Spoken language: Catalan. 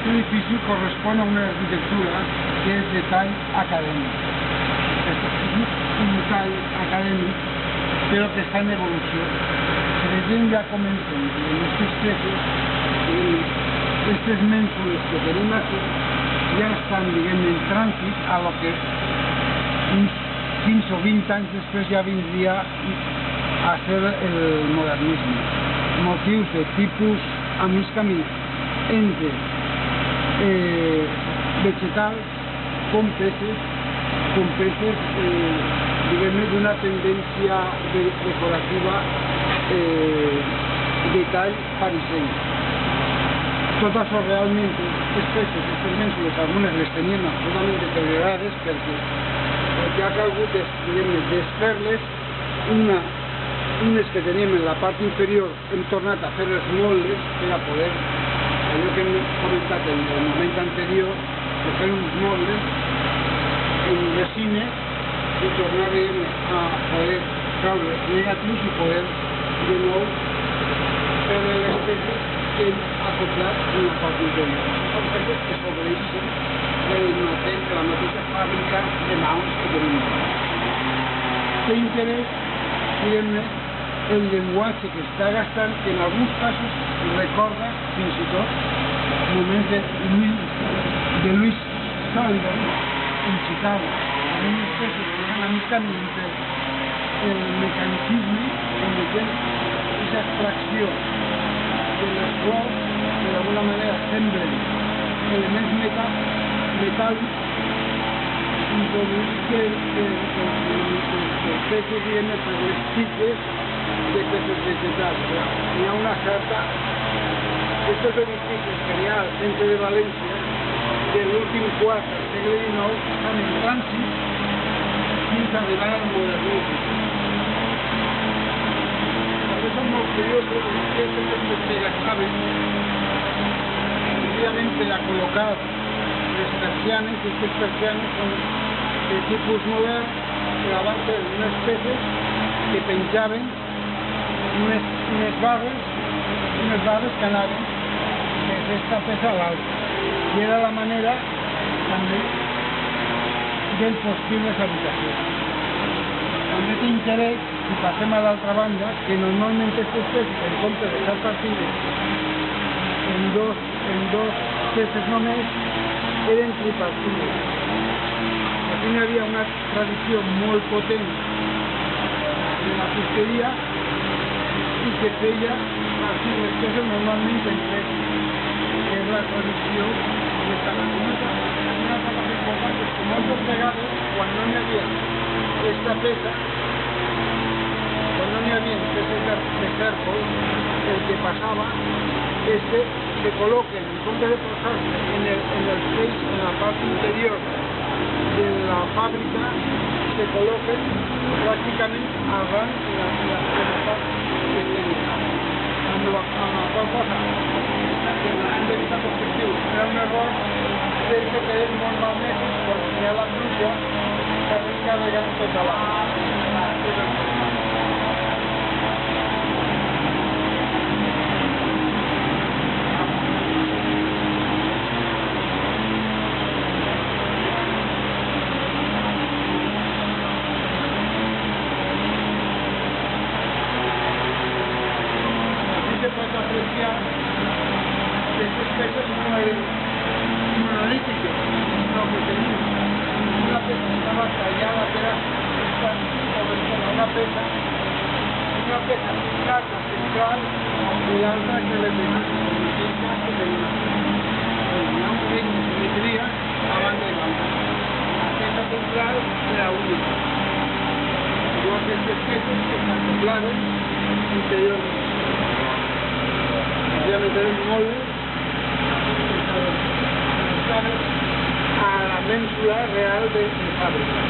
Este edificio corresponde a una arquitectura que és de tall acadèmic. És un tall acadèmic, però que està en evolució. Per exemple, ja comencem en aquestes peces, aquestes mènsules que tenim aquí ja estan, diguem, en trànsit a lo que uns 15 o 20 anys després ja vindria a ser el modernisme. Motius de tipus a mig camí entre vegetals com peces, diguem-ne, d'una tendència decorativa de tall parisenc. Tot això realment, aquestes peces, aquestes mènsules, algunes les tenien absolutament deteriorades perquè ha calgut, diguem-ne, desfer-les. Unes que teníem en la part inferior hem tornat a fer els moldes per a poder, allò que hem comentat en el moment anterior, de fer uns moldes en resina i tornar a poder treure els negatius i poder de nou fer les peces que hem acoplat en la part inferior. Són peces que s'obreixen de la mateixa fàbrica de maons que tenim. Té interès, diguem-ne, el llenguatge que està gastant, que en alguns casos recorda fins i tot moments de Louis Sanders en Chicago, amb una espècie de una mica entre el mecanicisme en el que aquesta extracció de les flors que d'alguna manera semblen elements metàl·lics introduïts per peces, diguem-ne, per les tiges de peces vegetals. Hi ha una certa... Estos edificis que hi ha al centre de València de l'últim quart del segle XIX estan en trànsit fins a arribar al modernisme. També són molt curiosos que aquestes que gastaven senzillament per a col·locar les persianes. Aquestes persianes són de tipus modern, que abans eren unes peces que penjaven unes barres que anaven d'aquesta peça a l'altra. I era la manera també d'enfortir les habitacions. També té interès, si passem a l'altra banda, que normalment aquestes peces, en compte de ser partides en dos peces només, eren tripartides. Aquí hi havia una tradició molt potent de la fusteria i que feia partir les peces normalment en tres, que és la tradició de Sant Antonio. Una cosa important és que moltes vegades, quan no hi havia aquesta peça, quan no hi havia peces de cèrcol, el que passava és que se col·loquen, en compte de posar-se en el peix, en la part interior de la fàbrica, se col·loquen pràcticament arran de la part exterior. Amb la qual cosa, des del punt de vista constructiu, era un error perquè queden molt malmesos quan hi ha la pluja que carregant tota la... Aquestes peces no eren monolítiques, sinó que tenien una peça que estava tallada per una peça plata central i l'altra que le tenia una simetria a banda i banda. La peça central era única. Igual que aquestes peces que s'acoplaven interiorment. Ya meter un molde a la ménsula real de fábrica.